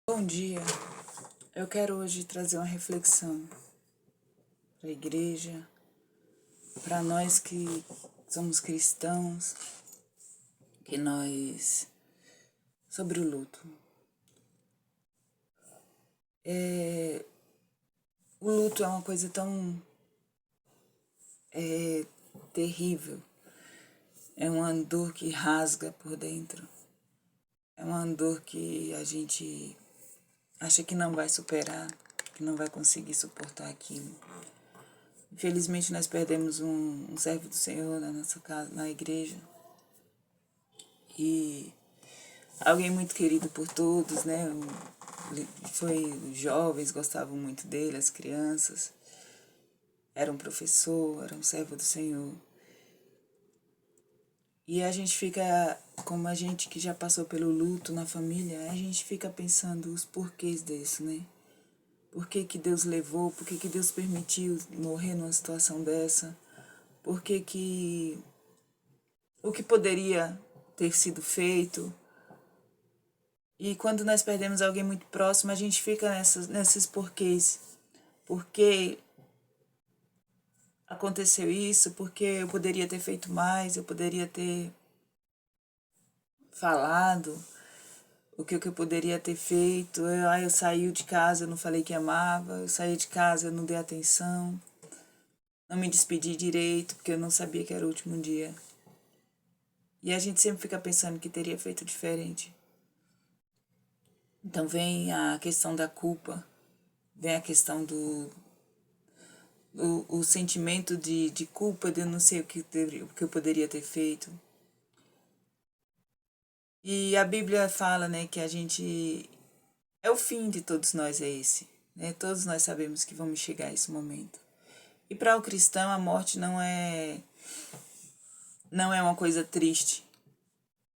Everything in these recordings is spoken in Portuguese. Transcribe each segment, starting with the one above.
Bom dia, eu quero hoje trazer uma reflexão para a igreja, para nós que somos cristãos, sobre o luto. O luto é uma coisa tão terrível, é uma dor que rasga por dentro, é uma dor que a gente acha que não vai superar, que não vai conseguir suportar aquilo. Infelizmente nós perdemos um servo do Senhor na nossa casa, na igreja, e alguém muito querido por todos, né? Os jovens gostavam muito dele, as crianças. Era um professor, era um servo do Senhor. E a gente fica, como a gente que já passou pelo luto na família, a gente fica pensando os porquês disso, né? Por que que Deus levou? Por que que Deus permitiu morrer numa situação dessa? Por que que o que poderia ter sido feito? E quando nós perdemos alguém muito próximo, a gente fica nesses porquês. Por que aconteceu isso? Porque eu poderia ter feito mais, eu poderia ter falado o que eu poderia ter feito. Eu saí de casa, eu não falei que amava, eu saí de casa, eu não dei atenção, não me despedi direito, porque eu não sabia que era o último dia. E a gente sempre fica pensando que teria feito diferente. Então vem a questão da culpa, vem a questão o sentimento de culpa de eu não sei o que eu poderia ter feito. E a Bíblia fala, né, que a gente... É o fim de todos nós, é esse. Né? Todos nós sabemos que vamos chegar a esse momento. E para o cristão, a morte não é uma coisa triste.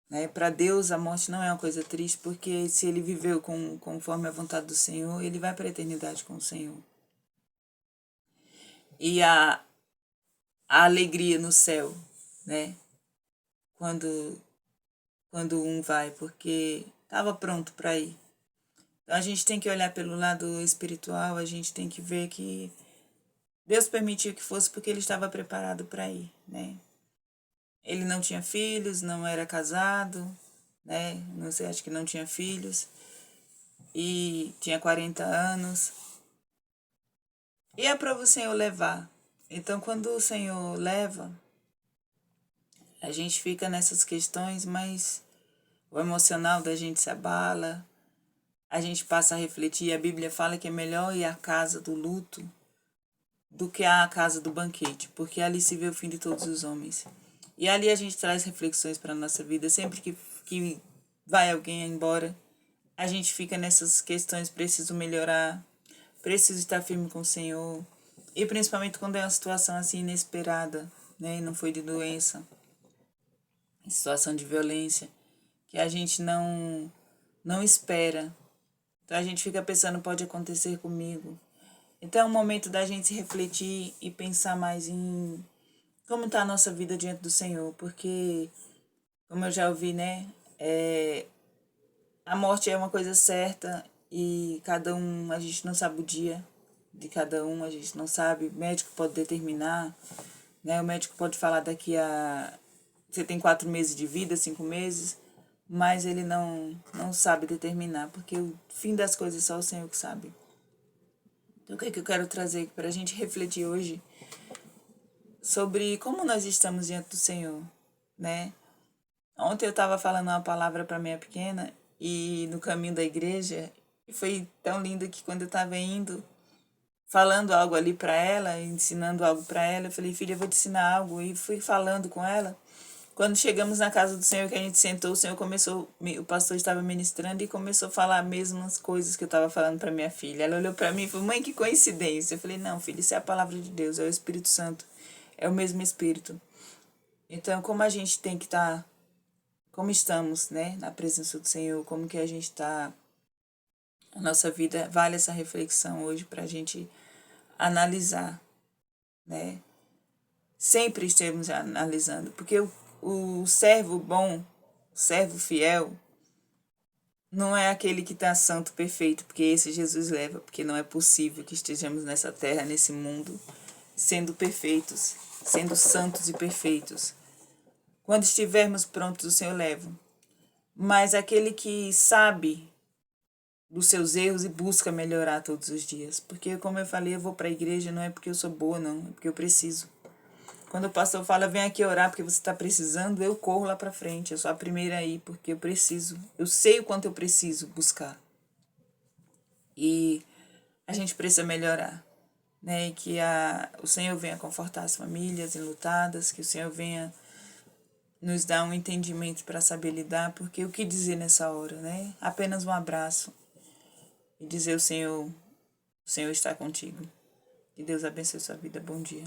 Né? Para Deus, a morte não é uma coisa triste, porque se ele viveu conforme a vontade do Senhor, ele vai para a eternidade com o Senhor. E a alegria no céu, né? Quando um vai, porque estava pronto para ir. Então a gente tem que olhar pelo lado espiritual, a gente tem que ver que Deus permitiu que fosse porque ele estava preparado para ir, né? Ele não tinha filhos, não era casado, né? Não sei, acho que não tinha filhos. E tinha 40 anos. E é para o Senhor levar. Então quando o Senhor leva, a gente fica nessas questões, mas o emocional da gente se abala, a gente passa a refletir. A Bíblia fala que é melhor ir à casa do luto do que à casa do banquete, porque ali se vê o fim de todos os homens. E ali a gente traz reflexões para a nossa vida. Sempre que vai alguém embora, a gente fica nessas questões, preciso melhorar, preciso estar firme com o Senhor. E principalmente quando é uma situação assim inesperada, né? Não foi de doença, situação de violência, que a gente não espera. Então a gente fica pensando, pode acontecer comigo. Então é um momento da gente refletir e pensar mais em como está a nossa vida diante do Senhor, porque, como eu já ouvi, né, a morte é uma coisa certa e cada um, a gente não sabe o dia de cada um, a gente não sabe, o médico pode determinar, né, o médico pode falar daqui a... Você tem 4 meses de vida, 5 meses, mas ele não sabe determinar, porque o fim das coisas só o Senhor que sabe. Então o que é que eu quero trazer aqui para a gente refletir hoje sobre como nós estamos diante do Senhor, né? Ontem eu estava falando uma palavra para minha pequena e no caminho da igreja, e foi tão lindo que quando eu estava indo, falando algo ali para ela, ensinando algo para ela, eu falei, filha, eu vou te ensinar algo, e fui falando com ela. Quando chegamos na casa do Senhor, que a gente sentou, o Senhor começou, o pastor estava ministrando e começou a falar as mesmas coisas que eu estava falando para minha filha. Ela olhou para mim e falou, mãe, que coincidência. Eu falei, não, filha, isso é a palavra de Deus, é o Espírito Santo, é o mesmo Espírito. Então, como a gente tem que estar, como estamos, né, na presença do Senhor, como que a gente está, a nossa vida, vale essa reflexão hoje para a gente analisar, né? Sempre estamos analisando, porque o servo bom, o servo fiel, não é aquele que está santo, perfeito, porque esse Jesus leva, porque não é possível que estejamos nessa terra, nesse mundo, sendo perfeitos, sendo santos e perfeitos. Quando estivermos prontos, o Senhor leva. Mas aquele que sabe dos seus erros e busca melhorar todos os dias. Porque, como eu falei, eu vou para a igreja não é porque eu sou boa, não, é porque eu preciso. Quando o pastor fala, vem aqui orar porque você está precisando, eu corro lá para frente. Eu sou a primeira aí porque eu preciso. Eu sei o quanto eu preciso buscar. E a gente precisa melhorar. Né? E que o Senhor venha confortar as famílias enlutadas, que o Senhor venha nos dar um entendimento para saber lidar, porque o que dizer nessa hora, né? Apenas um abraço e dizer o Senhor está contigo. Que Deus abençoe sua vida. Bom dia.